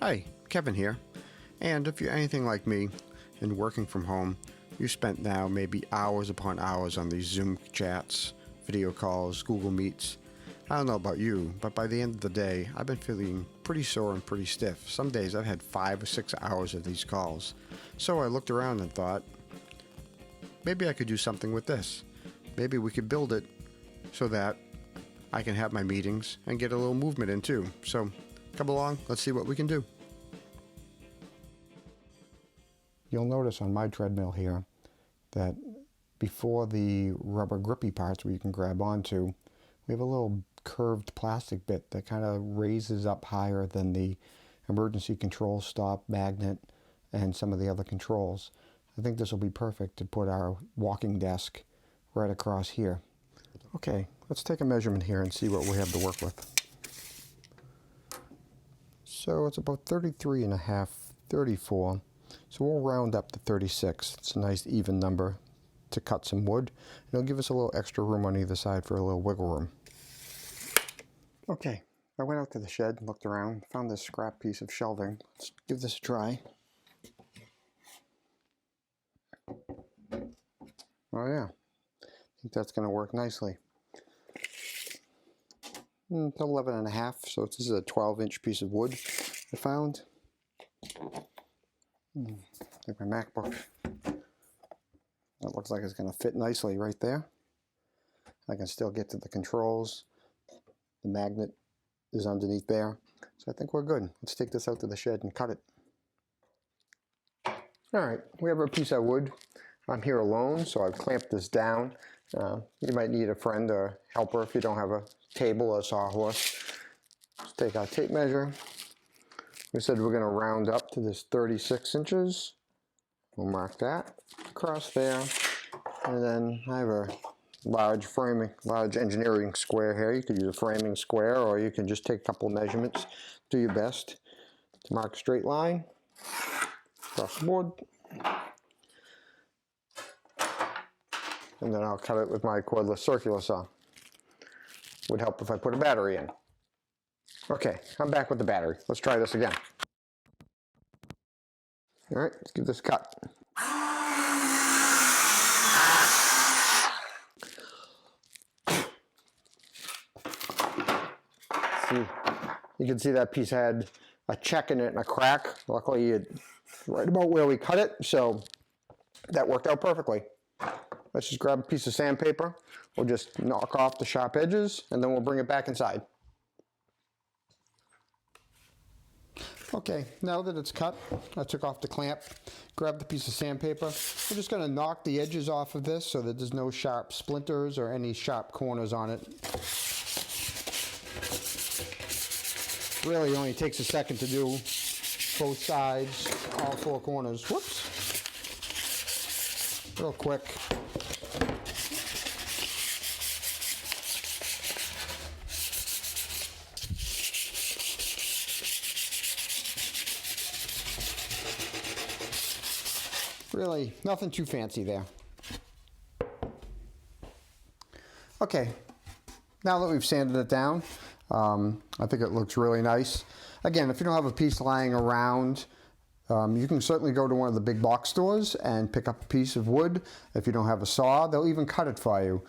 Hi, Kevin here. And if you're anything like me and working from home, you spent now maybe hours upon hours on these Zoom chats, video calls, Google Meets. I don't know about you, but by the end of the day, I've been feeling pretty sore and pretty stiff. Some days I've had 5 or 6 hours of these calls. So I looked around and thought, maybe I could do something with this. Maybe we could build it so that I can have my meetings and get a little movement in too. So come along, let's see what we can do. You'll notice on my treadmill here that before the rubber grippy parts where you can grab onto, we have a little curved plastic bit that kind of raises up higher than the emergency control stop magnet and some of the other controls. I think this will be perfect to put our walking desk right across here. Okay, let's take a measurement here and see what we have to work with. So it's about 33.5, 34. So we'll round up to 36. It's a nice even number to cut some wood. It'll give us a little extra room on either side for a little wiggle room. Okay, I went out to the shed and looked around, found this scrap piece of shelving. Let's give this a try. Oh yeah, I think that's going to work nicely. It's 11.5, so this is a 12-inch piece of wood I found. Like my MacBook. That looks like it's going to fit nicely right there. I can still get to the controls. The magnet is underneath there. So I think we're good. Let's take this out to the shed and cut it. Alright, we have a piece of wood. I'm here alone, so I've clamped this down. You might need a friend or helper if you don't have a table or sawhorse. Let's take our tape measure. We said we're going to round up to this 36 inches. We'll mark that across there. And then I have a large engineering square here. You could use a framing square, or you can just take a couple of measurements. Do your best to mark a straight line across the board. And then I'll cut it with my cordless circular saw. Would help if I put a battery in. Okay, I'm back with the battery. Let's try this again. All right, let's give this a cut. See, you can see that piece had a check in it and a crack. Luckily, it's right about where we cut it, so that worked out perfectly. Let's just grab a piece of sandpaper. We'll just knock off the sharp edges, and then we'll bring it back inside. Okay, now that it's cut, I took off the clamp, grabbed the piece of sandpaper. We're just going to knock the edges off of this so that there's no sharp splinters or any sharp corners on it. Really only takes a second to do both sides, all 4 corners. Whoops. Real quick. Really, nothing too fancy there. Okay, now that we've sanded it down, I think it looks really nice. Again, if you don't have a piece lying around, you can certainly go to one of the big box stores and pick up a piece of wood. If you don't have a saw, they'll even cut it for you.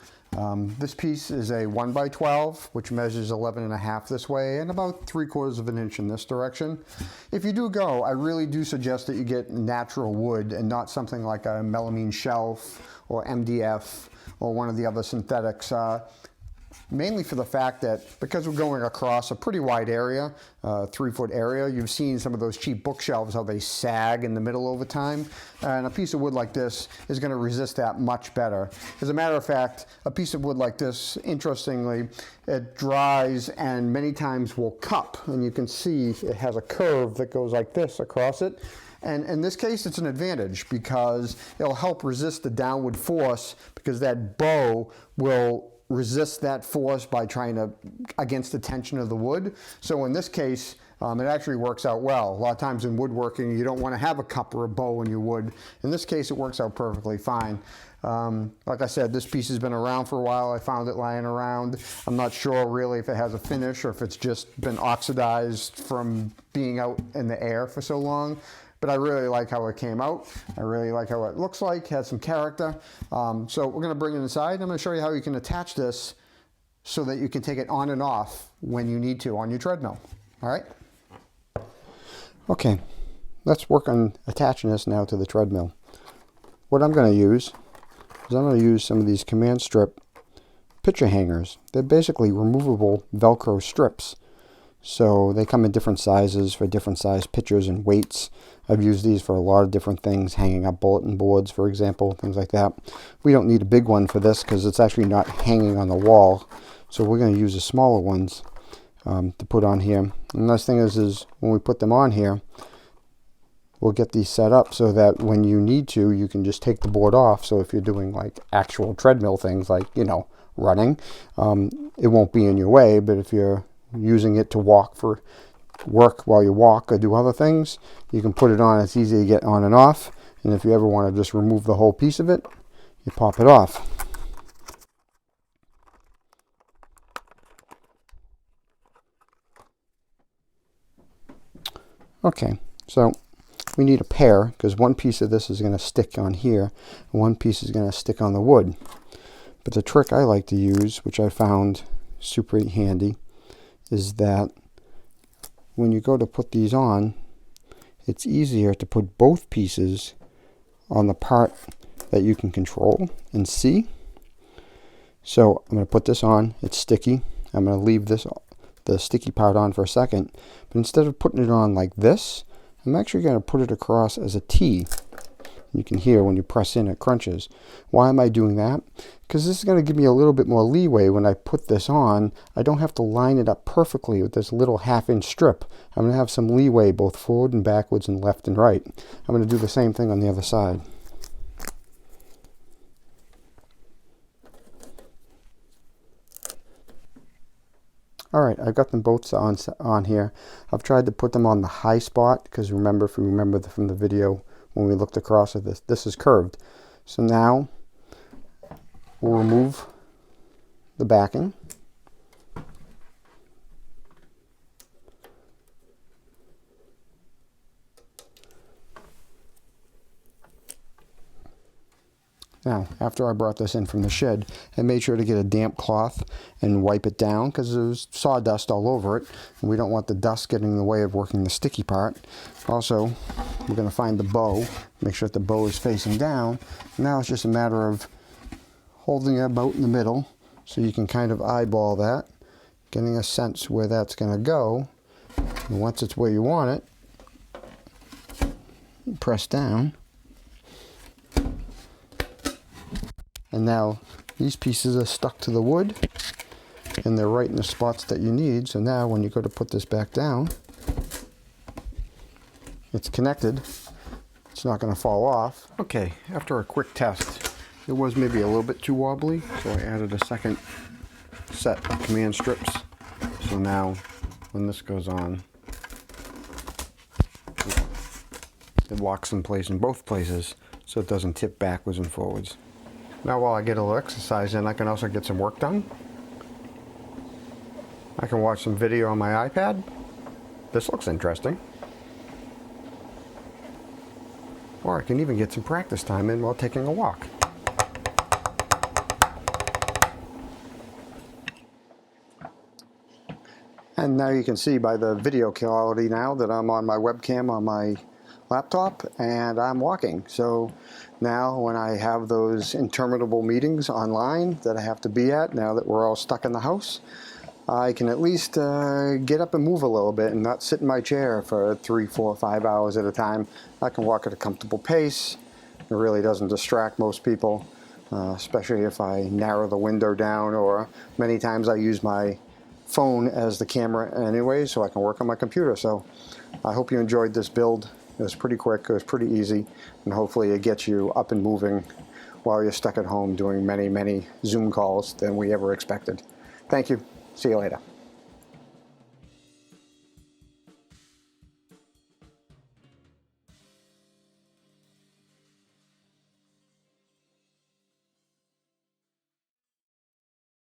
This piece is a 1x12, which measures 11.5 this way and about 3/4 of an inch in this direction. If you do go, I really do suggest that you get natural wood and not something like a melamine shelf or MDF or one of the other synthetics. Mainly for the fact that because we're going across a pretty wide area, 3-foot area, you've seen some of those cheap bookshelves, how they sag in the middle over time. And a piece of wood like this is going to resist that much better. As a matter of fact, a piece of wood like this, interestingly, it dries and many times will cup. And you can see it has a curve that goes like this across it. And in this case, it's an advantage because it'll help resist the downward force because that bow will resist that force by trying to against the tension of the wood. So in this case, It actually works out well. A lot of times in woodworking, you don't want to have a cup or a bow in your wood. In this case, it works out perfectly fine. Like I said, this piece has been around for a while. I found it lying around. I'm not sure really if it has a finish or if it's just been oxidized from being out in the air for so long. But I really like how it came out. I really like how it looks like, has some character. So we're gonna bring it inside. I'm gonna show you how you can attach this so that you can take it on and off when you need to on your treadmill. All right? Okay, let's work on attaching this now to the treadmill. What I'm gonna use is I'm gonna use some of these command strip picture hangers. They're basically removable Velcro strips. So they come in different sizes for different size pictures and weights. I've used these for a lot of different things, hanging up bulletin boards, for example, things like that. We don't need a big one for this because it's actually not hanging on the wall. So we're going to use the smaller ones to put on here. And the nice thing is when we put them on here, we'll get these set up so that when you need to, you can just take the board off. So if you're doing like actual treadmill things like, running, it won't be in your way. But if you're using it to walk for work while you walk or do other things, you can put it on. It's easy to get on and off. And if you ever want to just remove the whole piece of it, you pop it off. Okay, so we need a pair because one piece of this is going to stick on here and one piece is going to stick on the wood. But the trick I like to use, which I found super handy, is that when you go to put these on, it's easier to put both pieces on the part that you can control and see. So I'm going to put this on. It's sticky. I'm going to leave the sticky part on for a second. But instead of putting it on like this, I'm actually going to put it across as a T. You can hear when you press in, it crunches. Why am I doing that? Because this is going to give me a little bit more leeway when I put this on. I don't have to line it up perfectly with this little half-inch strip. I'm going to have some leeway both forward and backwards and left and right. I'm going to do the same thing on the other side. Alright, I've got them both on here. I've tried to put them on the high spot because remember, if you remember from the video when we looked across at this is curved. So now we'll remove the backing. Now, after I brought this in from the shed, I made sure to get a damp cloth and wipe it down because there was sawdust all over it. And we don't want the dust getting in the way of working the sticky part. Also, we're going to find the bow, make sure that the bow is facing down. Now it's just a matter of holding it about in the middle so you can kind of eyeball that, getting a sense where that's going to go. And once it's where you want it, press down. And now these pieces are stuck to the wood and they're right in the spots that you need. So now when you go to put this back down, it's connected. It's not going to fall off. Okay, after a quick test, it was maybe a little bit too wobbly, so I added a second set of command strips. So now when this goes on, it locks in place in both places so it doesn't tip backwards and forwards. Now while I get a little exercise in, I can also get some work done. I can watch some video on my iPad. This looks interesting. Or I can even get some practice time in while taking a walk. And now you can see by the video quality now that I'm on my webcam on my laptop and I'm walking. So now when I have those interminable meetings online that I have to be at, now that we're all stuck in the house, I can at least get up and move a little bit and not sit in my chair for 3, 4, 5 hours at a time. I can walk at a comfortable pace. It really doesn't distract most people, especially if I narrow the window down, or many times I use my phone as the camera anyway so I can work on my computer. So I hope you enjoyed this build. It was pretty quick, it was pretty easy, and hopefully it gets you up and moving while you're stuck at home doing many, many Zoom calls than we ever expected. Thank you. See you later.